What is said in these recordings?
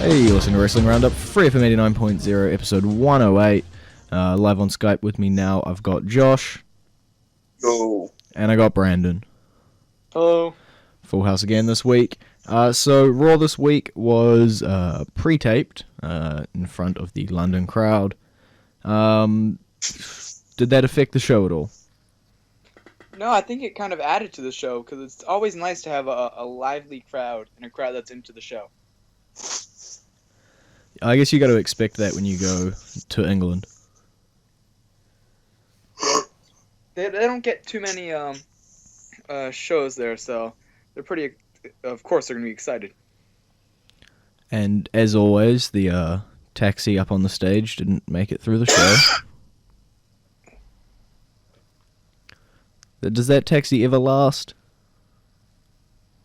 Hey, you're listening to Wrestling Roundup, FreeFM 89.0, episode 108. Live on Skype with me now, I've got Josh. Yo. And I got Brandon. Hello. Full house again this week. So Raw this week was pre-taped in front of the London crowd. Did that affect the show at all? No, I think it kind of added to the show, because it's always nice to have a lively crowd and a crowd that's into the show. I guess you got to expect that when you go to England. They don't get too many shows there, so they're pretty. Of course, they're gonna be excited. And as always, the taxi up on the stage didn't make it through the show. Does that taxi ever last?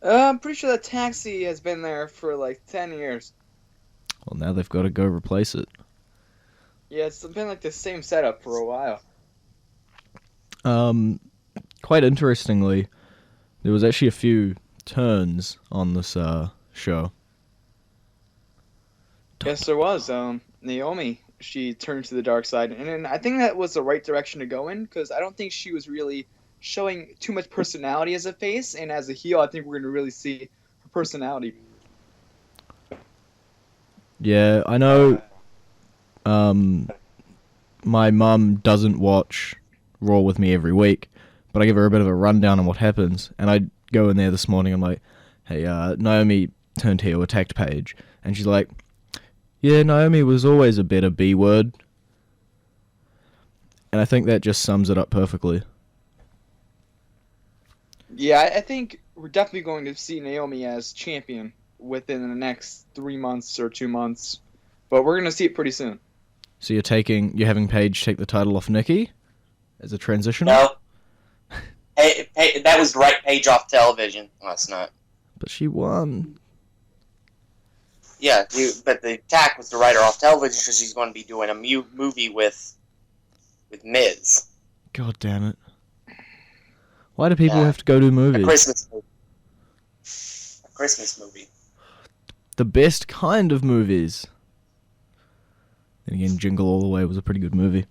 I'm pretty sure that taxi has been there for like 10 years. Well, now they've got to go replace it. Yeah, it's been like the same setup for a while. Quite interestingly, there was actually a few turns on this show. Yes, there was. Naomi, she turned to the dark side, and I think that was the right direction to go in, because I don't think she was really showing too much personality as a face, and as a heel, I think we're going to really see her personality. Yeah, I know my mum doesn't watch Raw with me every week, but I give her a bit of a rundown on what happens, and I go in there this morning, I'm like, hey, Naomi turned heel, attacked Paige, and she's like, yeah, Naomi was always a better B-word, and I think that just sums it up perfectly. Yeah, I think we're definitely going to see Naomi as champion within the next 3 months or 2 months, but we're going to see it pretty soon. So you're having Paige take the title off Nikki as a transition? No. Hey, that was the right Paige off television last night. But she won. Yeah, but the attack was to write her off television because she's going to be doing a movie with Miz. God damn it. Why do people have to go to movies? A Christmas movie. A Christmas movie. The best kind of movies. Then again, Jingle All the Way was a pretty good movie.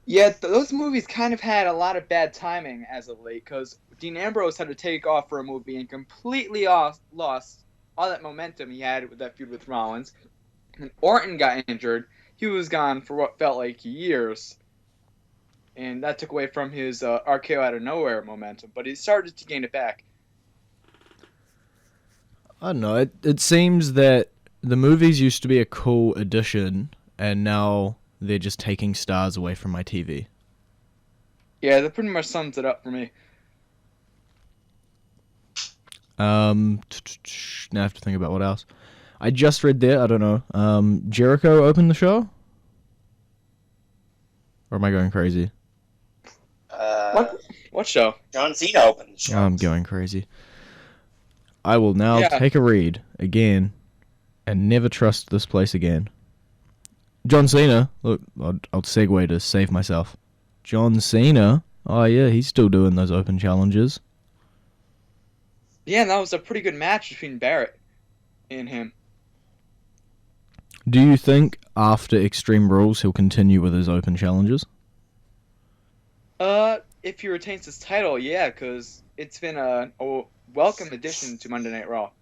Yeah, those movies kind of had a lot of bad timing as of late, because Dean Ambrose had to take off for a movie and completely lost all that momentum he had with that feud with Rollins. And Orton got injured. He was gone for what felt like years. And that took away from his RKO out of nowhere momentum, but he started to gain it back. I don't know, it seems that the movies used to be a cool addition, and now they're just taking stars away from my TV. Yeah, that pretty much sums it up for me. Now I have to think about what else. I just read there, I don't know, Jericho opened the show? Or am I going crazy? What show? John Cena opened the show. I'm going crazy. I will now take a read again and never trust this place again. John Cena, look, I'll segue to save myself. John Cena, oh yeah, he's still doing those open challenges. Yeah, that was a pretty good match between Barrett and him. Do you think after Extreme Rules he'll continue with his open challenges? If he retains his title, yeah, because it's been a welcome addition to Monday Night Raw.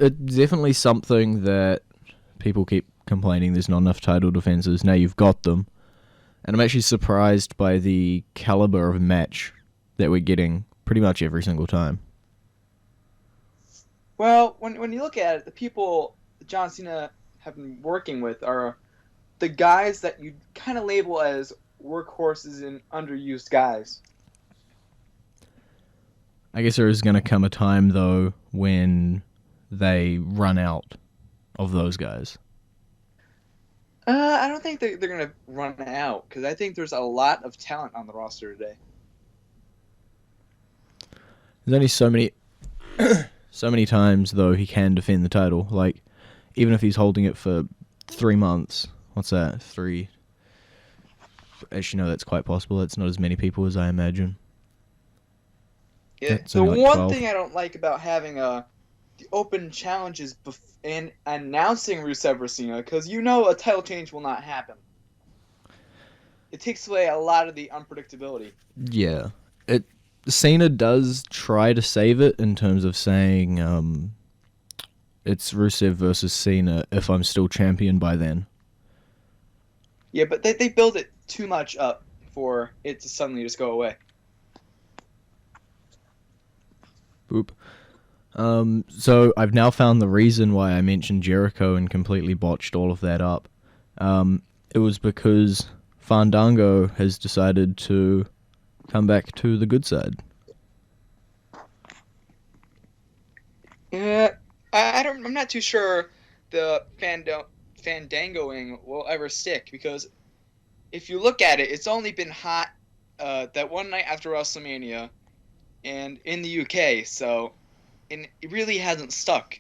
It's definitely something that people keep complaining there's not enough title defenses. Now you've got them. And I'm actually surprised by the caliber of match that we're getting pretty much every single time. Well, when you look at it, the people John Cena have been working with are the guys that you kind of label as workhorses and underused guys. I guess there is going to come a time, though, when they run out of those guys. I don't think they're going to run out, because I think there's a lot of talent on the roster today. There's only so many times, though, he can defend the title. Like, even if he's holding it for 3 months. What's that? 3? Actually, no, that's quite possible. It's not as many people as I imagine. That's The only like one 12. thing I don't like about having the open challenges and announcing Rusev versus Cena, because a title change will not happen. It takes away a lot of the unpredictability. Yeah. Cena does try to save it in terms of saying it's Rusev versus Cena if I'm still champion by then. Yeah, but they build it too much up for it to suddenly just go away. Boop. So I've now found the reason why I mentioned Jericho and completely botched all of that up. It was because Fandango has decided to come back to the good side. Yeah, I'm not too sure the Fandangoing will ever stick, because if you look at it, it's only been hot that one night after WrestleMania and in the UK, so it really hasn't stuck.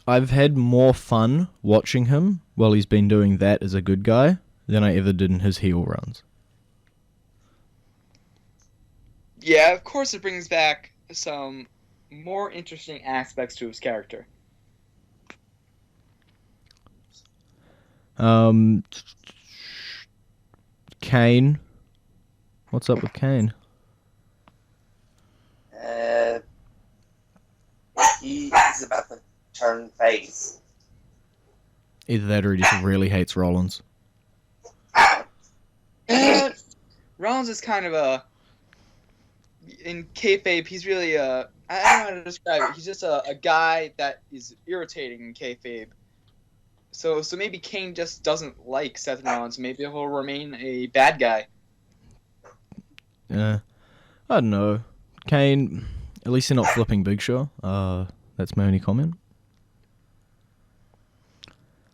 I've had more fun watching him while he's been doing that as a good guy than I ever did in his heel runs. Yeah, of course it brings back some more interesting aspects to his character. Kane. What's up with Kane? He's about to turn face. Either that or he just really hates Rollins. Rollins is kind of in kayfabe, he's really I don't know how to describe it. He's just a guy that is irritating in kayfabe. So maybe Kane just doesn't like Seth Rollins. Maybe he'll remain a bad guy. I don't know. Kane, at least they're not flipping Big Show. That's my only comment.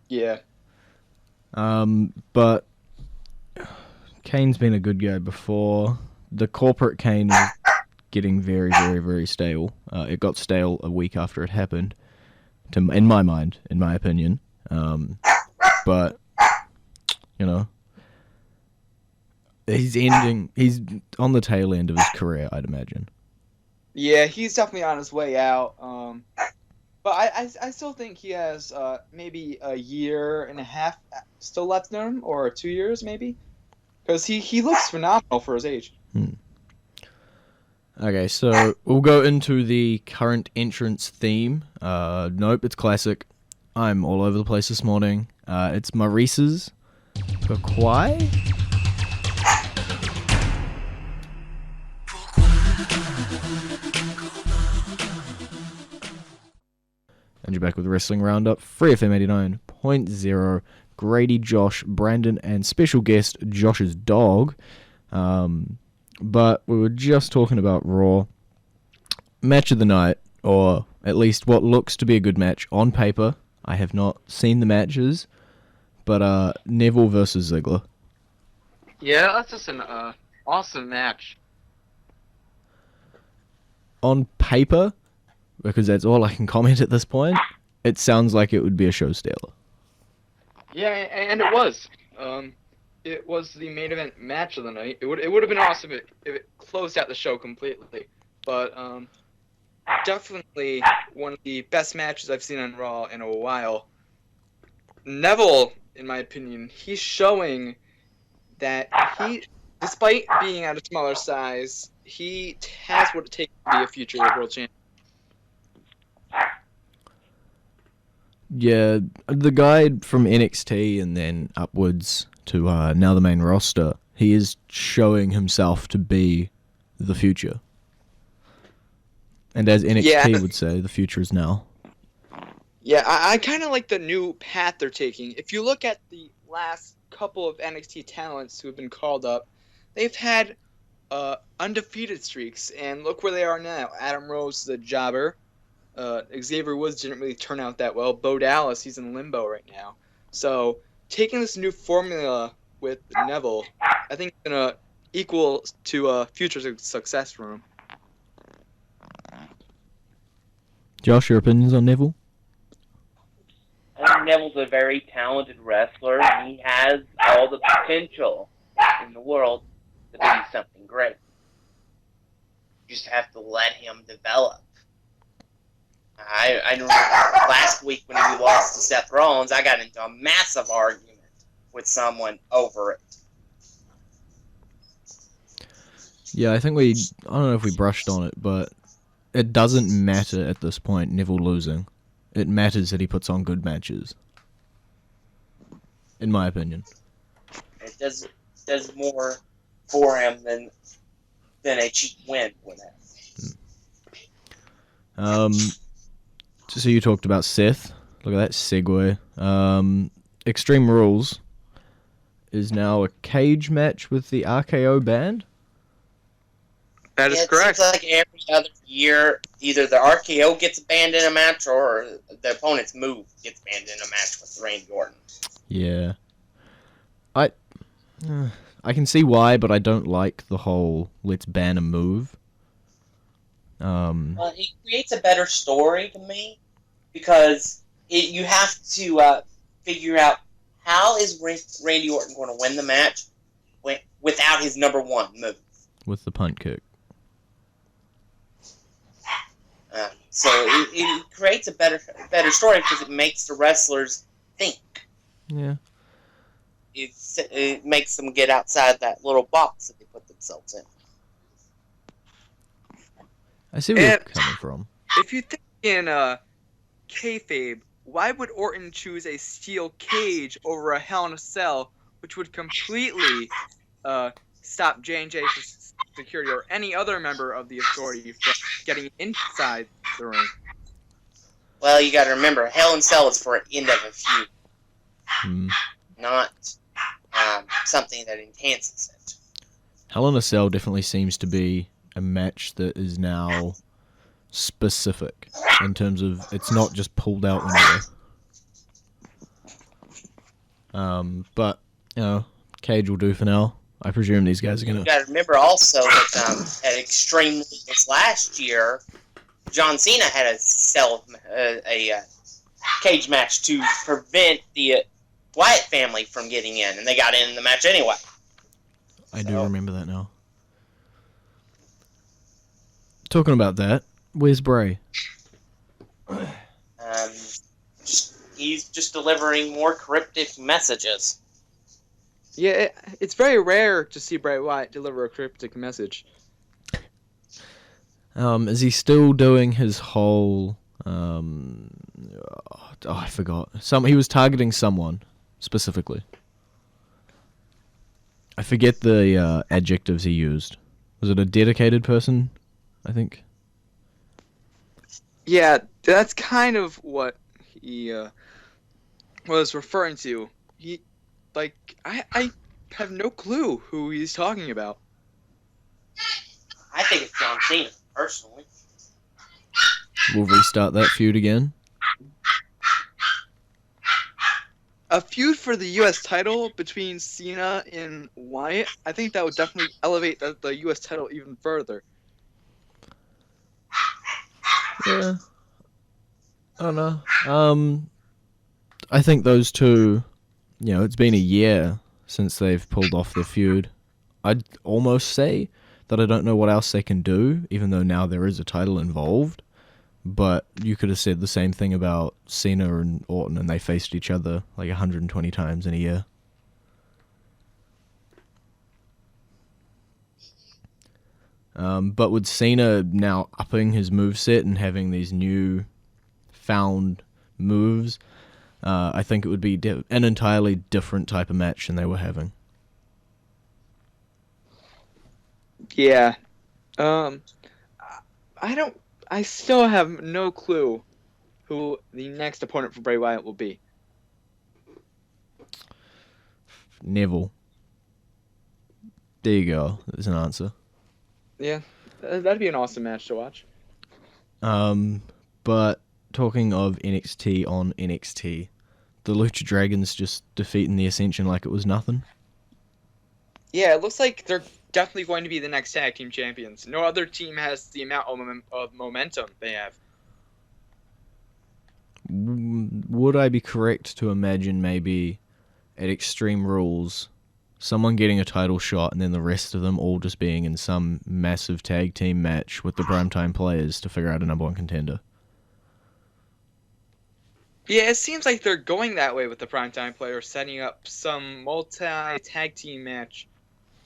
Yeah. But Kane's been a good guy before. The corporate Kane is getting very, very, very stale. It got stale a week after it happened, in my mind, in my opinion. But, he's on the tail end of his career, I'd imagine. Yeah, he's definitely on his way out. But I still think he has maybe a year and a half still left in him, or 2 years maybe, because he looks phenomenal for his age. Okay, so we'll go into the current entrance theme. Nope, it's classic. I'm all over the place this morning. It's Maurice's Pourquoi? And you're back with Wrestling Roundup, FreeFM 89.0. Grady, Josh, Brandon, and special guest Josh's dog. But we were just talking about Raw. Match of the night, or at least what looks to be a good match on paper. I have not seen the matches, but Neville versus Ziggler. Yeah, that's just an awesome match. On paper, because that's all I can comment at this point, it sounds like it would be a show stealer. Yeah, and it was. It was the main event match of the night. It would have been awesome if it closed out the show completely. But definitely one of the best matches I've seen on Raw in a while. Neville, in my opinion, he's showing that despite being at a smaller size, he has what it takes to be a future world champion. Yeah, the guy from NXT and then upwards to now the main roster, he is showing himself to be the future. And as NXT would say, the future is now. Yeah, I kind of like the new path they're taking. If you look at the last couple of NXT talents who have been called up, they've had undefeated streaks, and look where they are now. Adam Rose is a jobber. Xavier Woods didn't really turn out that well. Bo Dallas, he's in limbo right now. So taking this new formula with Neville, I think it's going to equal to a future success for him. Josh, your opinions on Neville? I think Neville's a very talented wrestler, and he has all the potential in the world to be something great. You just have to let him develop. I remember last week when he lost to Seth Rollins, I got into a massive argument with someone over it. Yeah, I don't know if we brushed on it, but it doesn't matter at this point, Neville losing. It matters that he puts on good matches. In my opinion. It does more for him than a cheap win would have. So you talked about Seth. Look at that segue. Extreme Rules is now a cage match with the RKO band. That is correct. It seems like every other year, either the RKO gets banned in a match or the opponent's move gets banned in a match with Randy Orton. Yeah. I can see why, but I don't like the whole let's ban a move. Well, it creates a better story to me because you have to figure out how is Randy Orton going to win the match without his number one move. With the punt kick. So it creates a better story because it makes the wrestlers think. Yeah. It makes them get outside that little box that they put themselves in. I see where you're coming from. If you think in kayfabe, why would Orton choose a steel cage over a Hell in a Cell, which would completely stop J&J security or any other member of the Authority from getting inside the ring? Well, you got to remember, Hell in a Cell is for an end of a feud, not something that enhances it. Hell in a Cell definitely seems to be a match that is now specific in terms of it's not just pulled out whenever. But cage will do for now. I presume these guys are gonna. You got to remember also that at Extreme Rules last year, John Cena had a cage match to prevent the Wyatt family from getting in, and they got in the match anyway. I do remember that now. Talking about that, where's Bray? He's just delivering more cryptic messages. Yeah, it's very rare to see Bray Wyatt deliver a cryptic message. Is he still doing his whole? I forgot. He was targeting someone specifically. I forget the adjectives he used. Was it a dedicated person? I think. Yeah, that's kind of what he was referring to. I have no clue who he's talking about. I think it's John Cena, personally. We'll restart that feud again. A feud for the U.S. title between Cena and Wyatt, I think that would definitely elevate the U.S. title even further. Yeah. I don't know. I think those two, it's been a year since they've pulled off the feud. I'd almost say that I don't know what else they can do, even though now there is a title involved. But you could have said the same thing about Cena and Orton, and they faced each other like 120 times in a year. But with Cena now upping his moveset and having these new found moves, I think it would be an entirely different type of match than they were having. Yeah. I still have no clue who the next opponent for Bray Wyatt will be. Neville. There you go. There's an answer. Yeah, that'd be an awesome match to watch. But talking of NXT on NXT, the Lucha Dragons just defeating the Ascension like it was nothing. Yeah, it looks like they're definitely going to be the next tag team champions. No other team has the amount of momentum they have. Would I be correct to imagine maybe at Extreme Rules, someone getting a title shot and then the rest of them all just being in some massive tag team match with the primetime players to figure out a number one contender. Yeah, it seems like they're going that way with the primetime players, setting up some multi-tag team match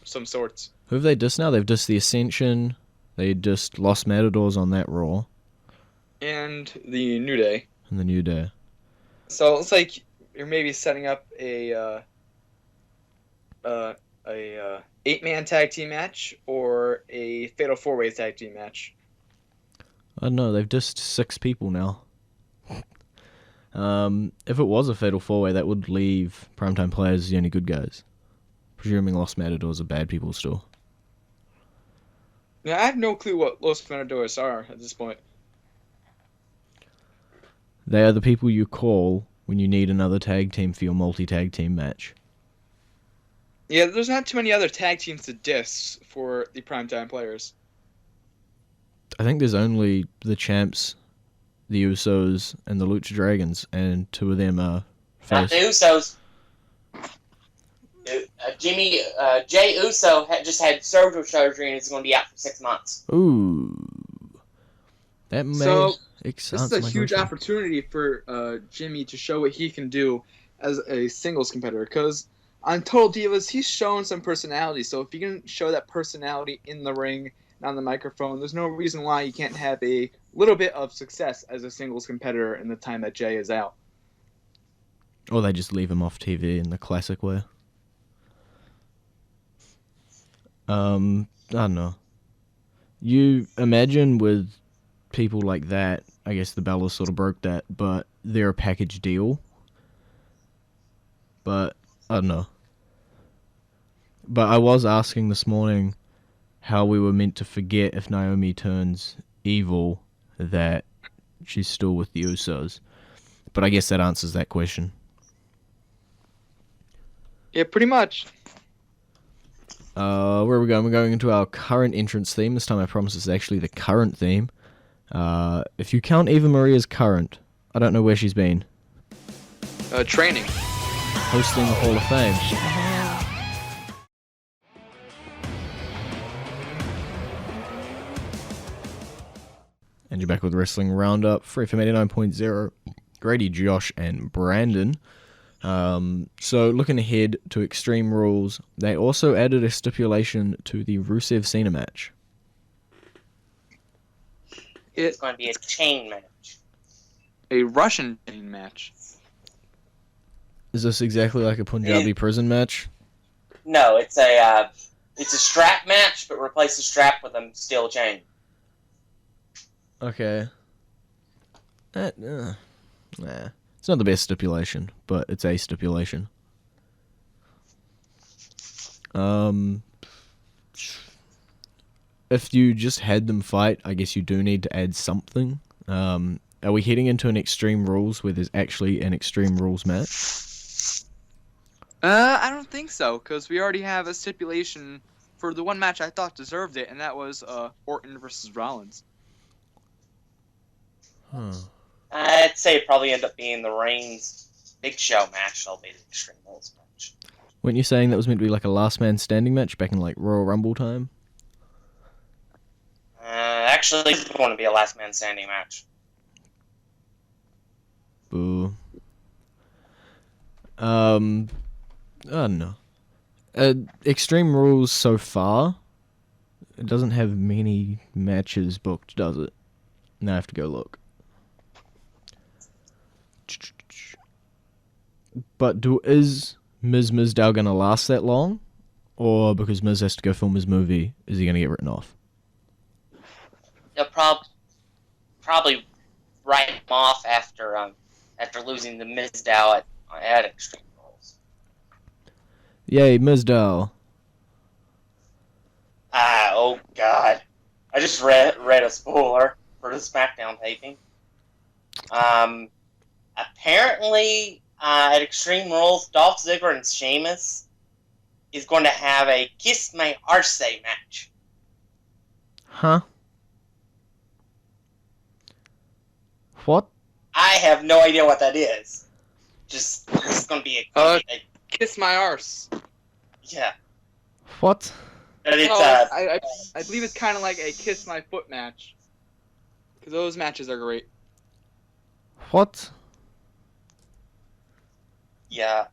of some sorts. Who have they dissed now? They've dissed the Ascension. They dissed Los Matadors on that Raw. And the New Day. And the New Day. So it's like you're maybe setting up a 8-man tag team match or a fatal 4-way tag team match. I don't know. They've dissed 6 people now. If it was a fatal 4-way, that would leave primetime players as the only good guys. Presuming Los Matadors are bad people still. Now, I have no clue what Los Matadors are at this point. They are the people you call when you need another tag team for your multi-tag team match. Yeah, there's not too many other tag teams to diss for the primetime players. I think there's only the Champs, the Usos, and the Lucha Dragons, and 2 of them are face. Not the Usos. Jay Uso just had surgery and is going to be out for 6 months. Ooh. That may... So, this is a huge opportunity for Jimmy to show what he can do as a singles competitor, because on Total Divas, he's shown some personality, so if you can show that personality in the ring and on the microphone, there's no reason why you can't have a little bit of success as a singles competitor in the time that Jay is out. Or they just leave him off TV in the classic way. I don't know. You imagine with people like that, I guess the Bellas sort of broke that, but they're a package deal. But, I don't know. But I was asking this morning how we were meant to forget if Naomi turns evil that she's still with the Usos. But I guess that answers that question. Yeah, pretty much. Where are we going? We're going into our current entrance theme. This time I promise it's actually the current theme. If you count Eva Maria's current, I don't know where she's been. Training. Hosting the Hall of Fame. And you're back with Wrestling Roundup, FreeFM 89.0, Grady, Josh, and Brandon. So looking ahead to Extreme Rules, they also added a stipulation to the Rusev Cena match. It's going to be a chain match. A Russian chain match. Is this exactly like a Punjabi prison match? No, it's a strap match, but replace the strap with a steel chain. Okay. Nah. It's not the best stipulation, but it's a stipulation. If you just had them fight, I guess you do need to add something. Are we heading into an Extreme Rules where there's actually an Extreme Rules match? I don't think so, because we already have a stipulation for the one match I thought deserved it, and that was Orton versus Rollins. Huh. I'd say it'd probably end up being the Reigns Big Show match. That'll be the Extreme Rules match. Weren't you saying that was meant to be like a last man standing match back in like Royal Rumble time? Actually, it's going to be a last man standing match. Boo. I don't know. Extreme Rules so far, it doesn't have many matches booked, does it? Now I have to go look. But is Miz Mizdow going to last that long? Or because Miz has to go film his movie, is he going to get written off? They'll probably write him off after losing the Mizdow at Extreme Rules. Yay, Mizdow. Oh God. I just read a spoiler for the SmackDown taping. Apparently, at Extreme Rules, Dolph Ziggler and Sheamus is going to have a Kiss My Arse match. Huh? What? I have no idea what that is. Just, it's going to be a Kiss my arse. Yeah. What? And it's, I believe it's kind of like a kiss my foot match. Because those matches are great. What? yeah,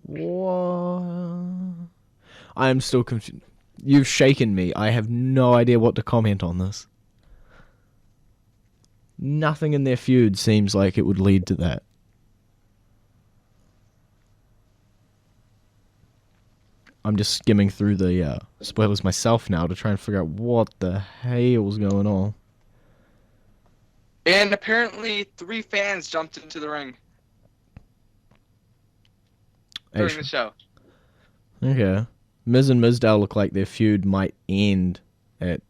What? I am still confused. You've shaken me. I have no idea what to comment on this. Nothing in their feud seems like it would lead to that. I'm just skimming through the spoilers myself now to try and figure out what the hell's going on. And apparently 3 fans jumped into the ring during the show. Okay. Miz and Mizdow look like their feud might end at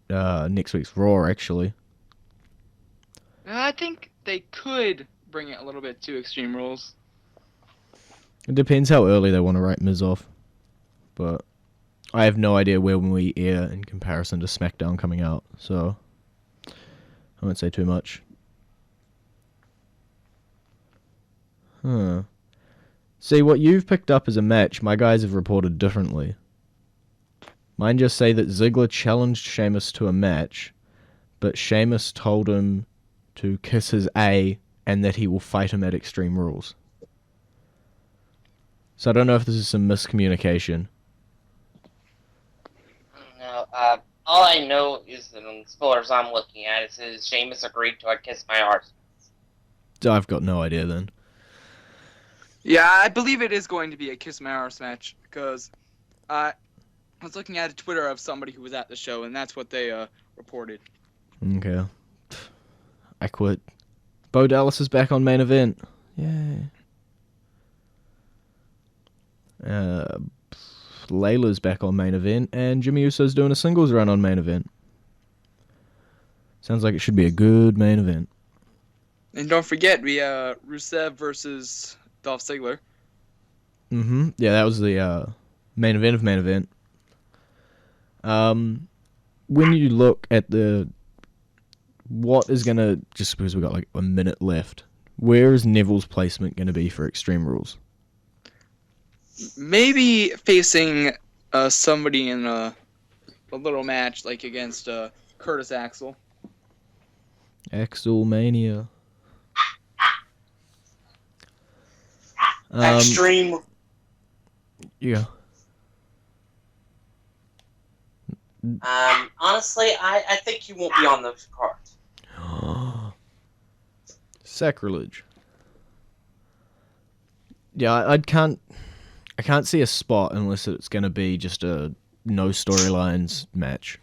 next week's Raw, actually. I think they could bring it a little bit to Extreme Rules. It depends how early they want to write Miz off. But I have no idea where we air in comparison to SmackDown coming out, so I won't say too much. Huh. See, what you've picked up as a match, my guys have reported differently. Mine just say that Ziggler challenged Sheamus to a match, but Sheamus told him to kiss his A and that he will fight him at Extreme Rules. So I don't know if this is some miscommunication. no, all I know is that on the spoilers I'm looking at, it says Sheamus agreed to a kiss my arse. I've got no idea then. Yeah, I believe it is going to be a Kiss My Arse match, because I was looking at a Twitter of somebody who was at the show, and that's what they reported. Okay. I quit. Bo Dallas is back on main event. Yay. Layla's back on main event, and Jimmy Uso's doing a singles run on main event. Sounds like it should be a good main event. And don't forget, we Rusev versus Dolph Ziggler. Mm-hmm. Yeah, that was the main event of main event. When you look at what is gonna, just because we got like a minute left, where is Neville's placement gonna be for Extreme Rules? Maybe facing somebody in a little match, like against Curtis Axel. Axelmania. Extreme. Yeah. Honestly, I think you won't be on those cards. Sacrilege. Yeah, I can't see a spot unless it's going to be just a no storylines match.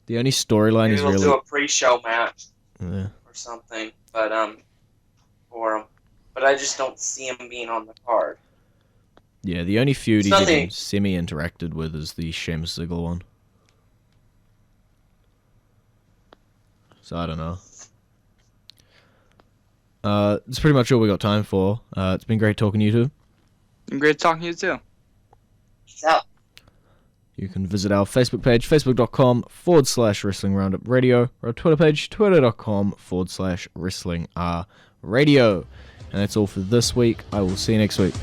The only storyline is Maybe really we'll do a pre-show match or something, but for him. But I just don't see him being on the card. Yeah, the only feud he's even semi-interacted with is the Sheamus Ziggler one. So I don't know. That's pretty much all we got time for. It's been great talking to you two. And great talking to you too. Peace out. You can visit our Facebook page, facebook.com/Wrestling Roundup Radio, or our Twitter page, twitter.com/Wrestling Radio. And that's all for this week. I will see you next week.